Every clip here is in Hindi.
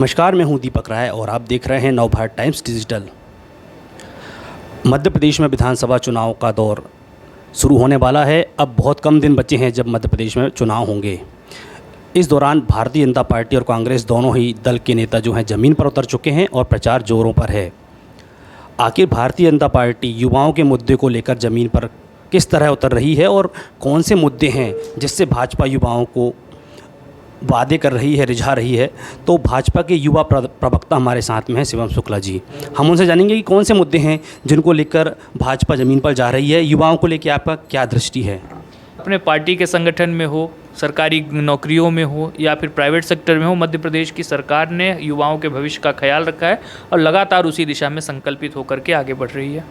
नमस्कार, मैं हूं दीपक राय और आप देख रहे हैं नवभारत टाइम्स डिजिटल। मध्य प्रदेश में विधानसभा चुनाव का दौर शुरू होने वाला है। अब बहुत कम दिन बचे हैं जब मध्य प्रदेश में चुनाव होंगे। इस दौरान भारतीय जनता पार्टी और कांग्रेस दोनों ही दल के नेता जो हैं ज़मीन पर उतर चुके हैं और प्रचार जोरों पर है। आखिर भारतीय जनता पार्टी युवाओं के मुद्दे को लेकर ज़मीन पर किस तरह उतर रही है और कौन से मुद्दे हैं जिससे भाजपा युवाओं को वादे कर रही है, रिझा रही है। तो भाजपा के युवा प्रवक्ता हमारे साथ में हैं शिवम शुक्ला जी। हम उनसे जानेंगे कि कौन से मुद्दे हैं जिनको लेकर भाजपा ज़मीन पर जा रही है। युवाओं को लेकर आपका क्या दृष्टि है? अपने पार्टी के संगठन में हो, सरकारी नौकरियों में हो या फिर प्राइवेट सेक्टर में हो, मध्य प्रदेश की सरकार ने युवाओं के भविष्य का ख्याल रखा है और लगातार उसी दिशा में संकल्पित होकर के आगे बढ़ रही है।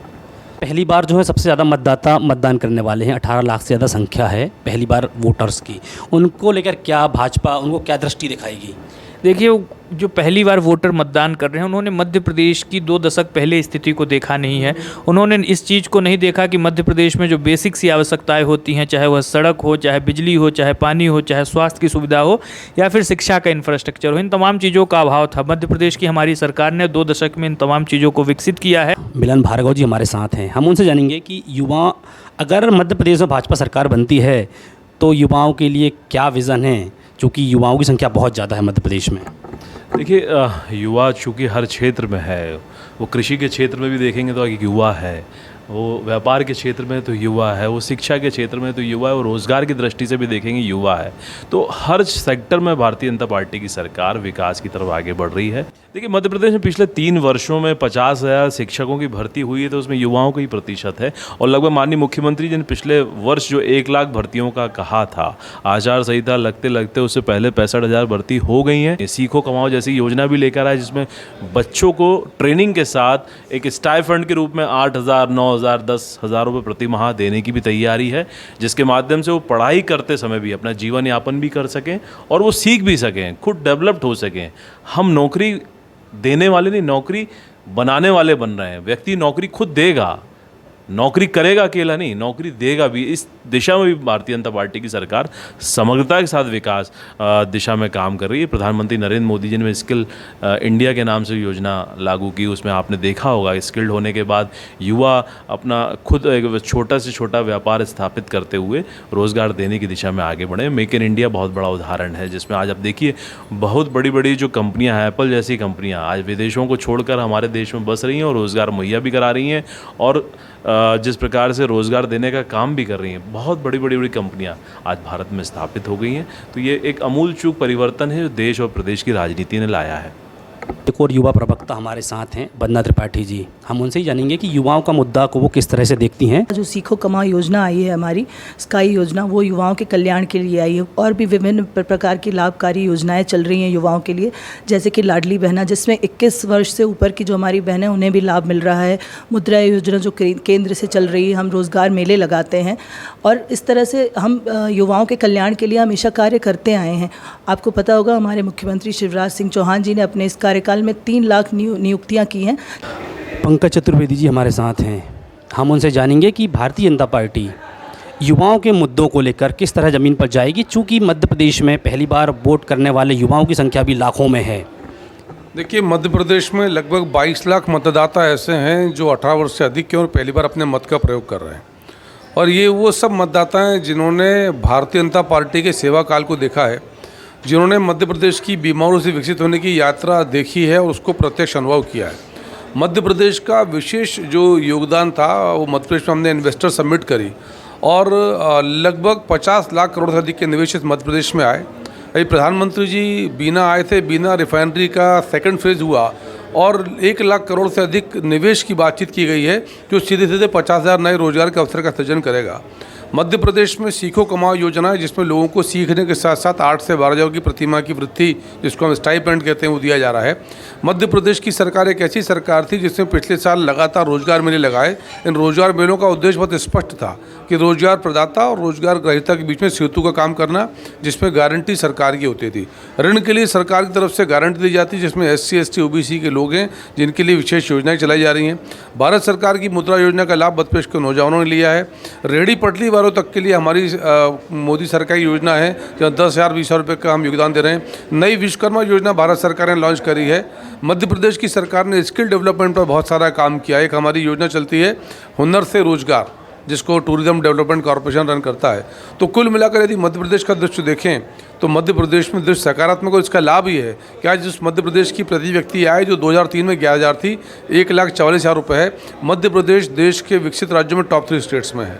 पहली बार जो है सबसे ज़्यादा मतदाता मतदान करने वाले हैं। 18 लाख से ज़्यादा संख्या है पहली बार वोटर्स की। उनको लेकर क्या भाजपा, उनको क्या दृष्टि दिखाएगी? देखिए, जो पहली बार वोटर मतदान कर रहे हैं उन्होंने मध्य प्रदेश की 2 दशक पहले स्थिति को देखा नहीं है। उन्होंने इस चीज़ को नहीं देखा कि मध्य प्रदेश में जो बेसिक सी आवश्यकताएं होती हैं, चाहे वह सड़क हो, चाहे बिजली हो, चाहे पानी हो, चाहे स्वास्थ्य की सुविधा हो या फिर शिक्षा का इंफ्रास्ट्रक्चर हो, इन तमाम चीज़ों का अभाव था। मध्य प्रदेश की हमारी सरकार ने 2 दशक में इन तमाम चीज़ों को विकसित किया है। मिलन भार्गव जी हमारे साथ हैं। हम उनसे जानेंगे कि युवा, अगर मध्य प्रदेश में भाजपा सरकार बनती है तो युवाओं के लिए क्या विज़न है, चूँकि युवाओं की संख्या बहुत ज़्यादा है मध्य प्रदेश में। देखिए, युवा चूँकि हर क्षेत्र में है, वो कृषि के क्षेत्र में भी देखेंगे तो एक युवा है, वो व्यापार के क्षेत्र में तो युवा है, वो शिक्षा के क्षेत्र में तो युवा है, और रोज़गार की दृष्टि से भी देखेंगे युवा है। तो हर सेक्टर में भारतीय जनता पार्टी की सरकार विकास की तरफ आगे बढ़ रही है। देखिए, मध्य प्रदेश में पिछले 3 वर्षों में 50,000 शिक्षकों की भर्ती हुई है, तो उसमें युवाओं का ही प्रतिशत है। और लगभग माननीय मुख्यमंत्री जी ने पिछले वर्ष जो 1 लाख भर्तियों का कहा था, आचार संहिता लगते लगते उससे पहले 65,000 भर्ती हो गई हैं। सीखो कमाओ जैसी योजना भी लेकर आए, जिसमें बच्चों को ट्रेनिंग के साथ एक स्टाइफंड के रूप में 8,000, 9,000, 10,000 रुपये प्रति माह देने की भी तैयारी है, जिसके माध्यम से वो पढ़ाई करते समय भी अपना जीवन यापन भी कर सकें और वो सीख भी सकें, खुद डेवलप्ड हो सकें। हम नौकरी देने वाले नहीं, नौकरी बनाने वाले बन रहे हैं। व्यक्ति नौकरी खुद देगा, नौकरी करेगा अकेला नहीं, नौकरी देगा भी। इस दिशा में भी भारतीय जनता पार्टी की सरकार समग्रता के साथ विकास दिशा में काम कर रही है। प्रधानमंत्री नरेंद्र मोदी जी ने स्किल इंडिया के नाम से योजना लागू की। उसमें आपने देखा होगा, स्किल्ड होने के बाद युवा अपना खुद एक छोटा से छोटा व्यापार स्थापित करते हुए रोज़गार देने की दिशा में आगे बढ़े। मेक इन इंडिया बहुत बड़ा उदाहरण है, जिसमें आज आप देखिए बहुत बड़ी बड़ी जो कंपनियाँ हैं, एप्पल जैसी कंपनियाँ आज विदेशों को छोड़कर हमारे देश में बस रही हैं और रोज़गार मुहैया भी करा रही हैं, और जिस प्रकार से रोज़गार देने का काम भी कर रही हैं। बहुत बड़ी बड़ी कंपनियां आज भारत में स्थापित हो गई हैं। तो ये एक अमूल चूक परिवर्तन है जो देश और प्रदेश की राजनीति ने लाया है। एक और युवा प्रवक्ता हमारे साथ हैं, वंदना त्रिपाठी जी। हम उनसे ही जानेंगे कि युवाओं का मुद्दा को वो किस तरह से देखती हैं। जो सीखो कमाओ योजना आई है हमारी, स्काई योजना, वो युवाओं के कल्याण के लिए आई है। और भी विभिन्न प्रकार की लाभकारी योजनाएं चल रही हैं युवाओं के लिए, जैसे कि लाडली बहना, जिसमें 21 वर्ष से ऊपर की जो हमारी बहनें उन्हें भी लाभ मिल रहा है। मुद्रा योजना जो केंद्र से चल रही है, हम रोज़गार मेले लगाते हैं और इस तरह से हम युवाओं के कल्याण के लिए हमेशा कार्य करते आए हैं। आपको पता होगा, हमारे मुख्यमंत्री शिवराज सिंह चौहान जी ने अपने इस कार्यकाल में 3 लाख नियुक्तियां की हैं। पंकज चतुर्वेदी जी हमारे साथ हैं। हम उनसे जानेंगे कि भारतीय जनता पार्टी युवाओं के मुद्दों को लेकर किस तरह ज़मीन पर जाएगी, चूँकि मध्य प्रदेश में पहली बार वोट करने वाले युवाओं की संख्या भी लाखों में है। देखिए, मध्य प्रदेश में लगभग 22 लाख मतदाता ऐसे हैं जो 18 वर्ष से अधिक के और पहली बार अपने मत का प्रयोग कर रहे हैं। और ये वो सब मतदाता हैं जिन्होंने भारतीय जनता पार्टी के सेवा काल को देखा है, जिन्होंने मध्य प्रदेश की बीमारों से विकसित होने की यात्रा देखी है और उसको प्रत्यक्ष अनुभव किया है। मध्य प्रदेश का विशेष जो योगदान था, वो मध्य प्रदेश में हमने इन्वेस्टर सबमिट करी और लगभग 50 लाख करोड़ से अधिक के निवेश इस मध्य प्रदेश में आए। अभी प्रधानमंत्री जी बीना आए थे, बीना रिफाइनरी का सेकंड फेज़ हुआ और 1 लाख करोड़ से अधिक निवेश की बातचीत की गई है, जो सीधे सीधे 50,000 नए रोजगार के अवसर का सृजन करेगा। मध्य प्रदेश में सीखो कमाओ योजना है, जिसमें लोगों को सीखने के साथ साथ 8 से 12 हज़ार की प्रतिमाह की वृत्ति, जिसको हम स्टाइपेंड कहते हैं, वो दिया जा रहा है। मध्य प्रदेश की सरकार एक ऐसी सरकार थी जिसने पिछले साल लगातार रोजगार मेले लगाए। इन रोजगार मेलों का उद्देश्य बहुत स्पष्ट था कि रोजगार प्रदाता और रोजगार ग्रहीता के बीच में सेतु का काम करना, जिसमें गारंटी सरकार की होती थी। ऋण के लिए सरकार की तरफ से गारंटी दी जाती, जिसमें SC, ST, OBC के लोग हैं जिनके लिए विशेष योजनाएं चलाई जा रही हैं। भारत सरकार की मुद्रा योजना का लाभ मध्य प्रदेश के नौजवानों ने लिया है। रेहड़ी पटरी परिवारों तक के लिए हमारी मोदी सरकार की योजना है जहाँ 10,000 20,000 रुपये का हम योगदान दे रहे हैं। नई विश्वकर्मा योजना भारत सरकार ने लॉन्च करी है। मध्य प्रदेश की सरकार ने स्किल डेवलपमेंट पर बहुत सारा काम किया है। एक हमारी योजना चलती है हुनर से रोजगार, जिसको टूरिज्म डेवलपमेंट कॉर्पोरेशन रन करता है। तो कुल मिलाकर यदि मध्य प्रदेश का दृश्य देखें तो मध्य प्रदेश में दृश्य सकारात्मक और इसका लाभ ही है कि आज जिस मध्य प्रदेश की प्रति व्यक्ति आय जो 2003 में 11,000 थी, 1,44,000 रुपये है। मध्य प्रदेश देश के विकसित राज्यों में टॉप 3 स्टेट्स में है।